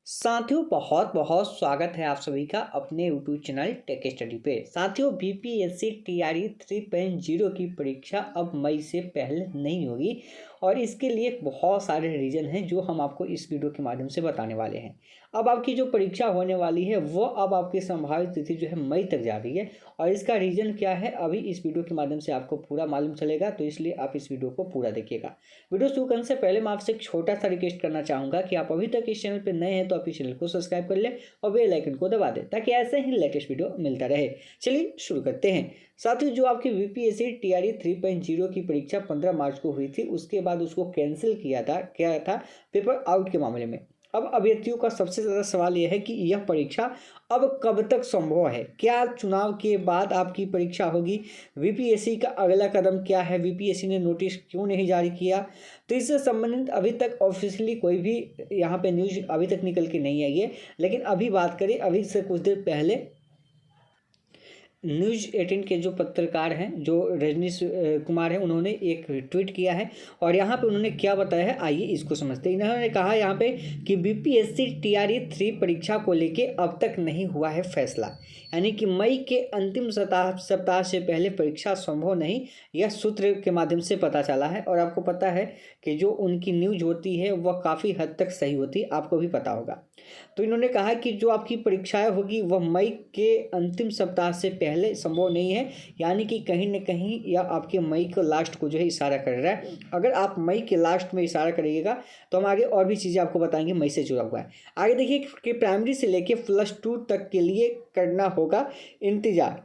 साथियों बहुत बहुत स्वागत है आप सभी का अपने यूट्यूब चैनल टेक स्टडी पे। साथियों बीपीएससी टीआरई 3.0 की परीक्षा अब मई से पहले नहीं होगी और इसके लिए बहुत सारे रीज़न हैं जो हम आपको इस वीडियो के माध्यम से बताने वाले हैं। अब आपकी जो परीक्षा होने वाली है वो अब आपकी संभावित तिथि जो है मई तक जा रही है और इसका रीज़न क्या है अभी इस वीडियो के माध्यम से आपको पूरा मालूम चलेगा, तो इसलिए आप इस वीडियो को पूरा देखिएगा। वीडियो शुरू करने से पहले मैं आपसे एक छोटा सा रिक्वेस्ट करना चाहूँगा कि आप अभी तक इस चैनल पर नए हैं तो आप इस चैनल को सब्सक्राइब कर लें और बेल आइकन को दबा दें ताकि ऐसे ही लेटेस्ट वीडियो मिलता रहे। चलिए शुरू करते हैं। साथियों जो आपकी बीपीएससी टीआरई 3.0 की परीक्षा 15 मार्च को हुई थी, उसके बाद उसको कैंसिल किया था पेपर आउट के मामले में। अब अभ्यर्थियों का सबसे ज़्यादा सवाल यह है कि यह परीक्षा अब कब तक संभव है, क्या चुनाव के बाद आपकी परीक्षा होगी, बीपीएससी का अगला कदम क्या है, बीपीएससी ने नोटिस क्यों नहीं जारी किया। तो इससे संबंधित अभी तक ऑफिशियली कोई भी यहाँ पे न्यूज़ अभी तक निकल के नहीं आई है, लेकिन अभी बात करें अभी से कुछ देर पहले न्यूज़ 18 के जो पत्रकार हैं जो रजनीश कुमार हैं, उन्होंने एक ट्वीट किया है और यहाँ पे उन्होंने क्या बताया है आइए इसको समझते हैं। इन्होंने कहा यहाँ पे कि बीपीएससी टीआरई 3 परीक्षा को लेके अब तक नहीं हुआ है फैसला, यानी कि मई के अंतिम सप्ताह से पहले परीक्षा संभव नहीं, यह सूत्र के माध्यम से पता चला है। और आपको पता है कि जो उनकी न्यूज़ होती है वह काफ़ी हद तक सही होती है, आपको भी पता होगा। तो इन्होंने कहा कि जो आपकी परीक्षाएं होगी वह मई के अंतिम सप्ताह से पहले संभव नहीं है, यानी कि कहीं ना कहीं यह आपके मई के लास्ट को जो है इशारा कर रहा है। अगर आप मई के लास्ट में इशारा करिएगा तो हम आगे और भी चीज़ें आपको बताएंगे मई से जुड़ा हुआ है। आगे देखिए कि प्राइमरी से लेके +2 तक के लिए करना होगा इंतजार।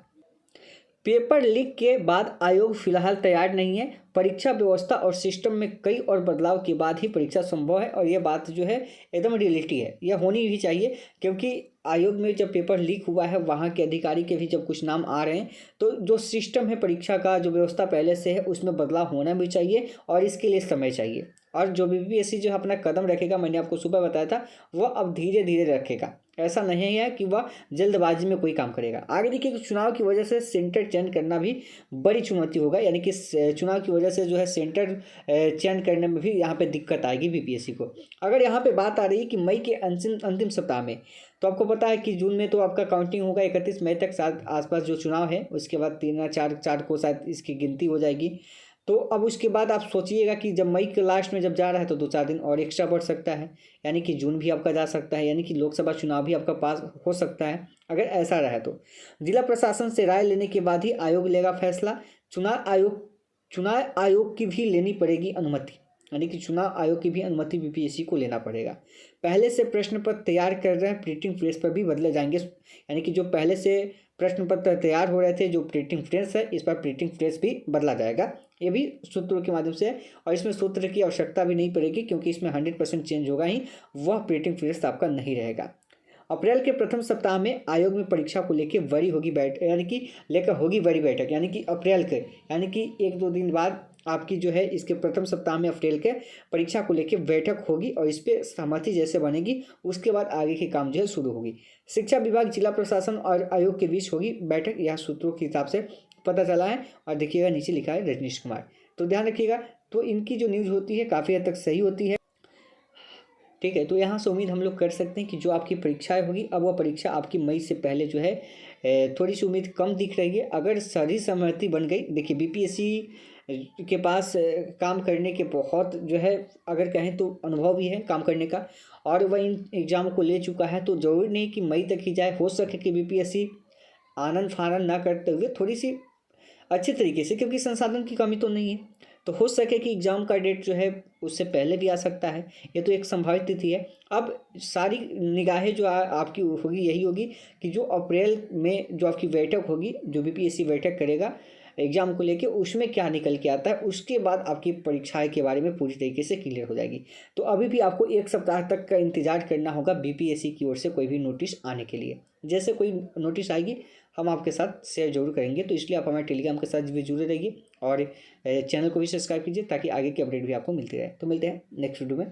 पेपर लीक के बाद आयोग फिलहाल तैयार नहीं है, परीक्षा व्यवस्था और सिस्टम में कई और बदलाव के बाद ही परीक्षा संभव है। और यह बात जो है एकदम रियलिटी है, यह होनी भी चाहिए, क्योंकि आयोग में जब पेपर लीक हुआ है वहाँ के अधिकारी के भी जब कुछ नाम आ रहे हैं तो जो सिस्टम है परीक्षा का जो व्यवस्था पहले से है उसमें बदलाव होना भी चाहिए और इसके लिए समय चाहिए। और जो बीपीएससी जो अपना कदम रखेगा, मैंने आपको सुबह बताया था, वह अब धीरे धीरे रखेगा, ऐसा नहीं है कि वह जल्दबाजी में कोई काम करेगा। आगे देखिए चुनाव की वजह से सेंटर चयन करना भी बड़ी चुनौती होगा, यानी कि चुनाव की वजह से जो है सेंटर चयन करने में भी यहाँ पे दिक्कत आएगी बीपीएससी को। अगर यहाँ पे बात आ रही है कि मई के अंतिम सप्ताह में, तो आपको पता है कि जून में तो आपका काउंटिंग होगा 31 मई तक आसपास जो चुनाव है, उसके बाद 3 या 4 को शायद इसकी गिनती हो जाएगी। तो अब उसके बाद आप सोचिएगा कि जब मई के लास्ट में जब जा रहा है तो 2-4 दिन और एक्स्ट्रा बढ़ सकता है, यानी कि जून भी आपका जा सकता है, यानी कि लोकसभा चुनाव भी आपका पास हो सकता है। अगर ऐसा रहे तो जिला प्रशासन से राय लेने के बाद ही आयोग लेगा फैसला। चुनाव आयोग की भी लेनी पड़ेगी अनुमति, यानी कि चुनाव आयोग की भी अनुमति बीपीएससी को लेना पड़ेगा। पहले से प्रश्न पत्र तैयार कर रहे हैं, प्रिंटिंग प्रेस पर भी बदले जाएंगे, यानी कि जो पहले से प्रश्न पत्र तैयार हो रहे थे जो प्रिंटिंग प्रेस है, इस पर प्रिंटिंग प्रेस भी बदला जाएगा, ये भी सूत्रों के माध्यम से है। और इसमें सूत्र की आवश्यकता भी नहीं पड़ेगी क्योंकि इसमें 100% चेंज होगा ही, वह प्रिंटिंग प्रेस आपका नहीं रहेगा। अप्रैल के प्रथम सप्ताह में आयोग में परीक्षा को लेकर बड़ी होगी बैठक, यानी कि लेकर होगी बड़ी बैठक, यानी कि अप्रैल के, यानी कि 1-2 दिन बाद आपकी जो है इसके प्रथम सप्ताह में अप्रैल के परीक्षा को लेकर बैठक होगी और इस पर सहमति जैसे बनेगी उसके बाद आगे के काम जो है शुरू होगी। शिक्षा विभाग, जिला प्रशासन और आयोग के बीच होगी बैठक, यह सूत्रों के हिसाब से पता चला है। और देखिएगा नीचे लिखा है रजनीश कुमार, तो ध्यान रखिएगा। तो इनकी जो न्यूज़ होती है काफ़ी हद तक सही होती है, ठीक है। तो यहाँ से उम्मीद हम लोग कर सकते हैं कि जो आपकी परीक्षाएं होगी अब वह परीक्षा आपकी मई से पहले जो है थोड़ी सी उम्मीद कम दिख रही है। अगर सारी सहमति बन गई, देखिए बीपीएससी के पास काम करने के बहुत जो है अगर कहें तो अनुभव भी है काम करने का, और वह इन एग्ज़ाम को ले चुका है, तो ज़रूरी नहीं कि मई तक ही जाए। हो सके कि बीपीएससी आनन फानन ना करते हुए थोड़ी सी अच्छे तरीके से, क्योंकि संसाधन की कमी तो नहीं है, तो हो सके कि एग्ज़ाम का डेट जो है उससे पहले भी आ सकता है, ये तो एक संभावित तिथि है। अब सारी निगाहें जो आपकी होगी यही होगी कि जो अप्रैल में जो आपकी बैठक होगी, जो बीपीएससी बैठक करेगा एग्ज़ाम को लेके, उसमें क्या निकल के आता है, उसके बाद आपकी परीक्षाएं के बारे में पूरी तरीके से क्लियर हो जाएगी। तो अभी भी आपको 1 सप्ताह तक का इंतजार करना होगा बीपीएससी की ओर से कोई भी नोटिस आने के लिए। जैसे कोई नोटिस आएगी हम आपके साथ शेयर जरूर करेंगे, तो इसलिए आप हमारे टेलीग्राम के साथ भी जुड़े रहिए और चैनल को भी सब्सक्राइब कीजिए ताकि आगे की अपडेट भी आपको मिलती रहे। तो मिलते हैं नेक्स्ट वीडियो में।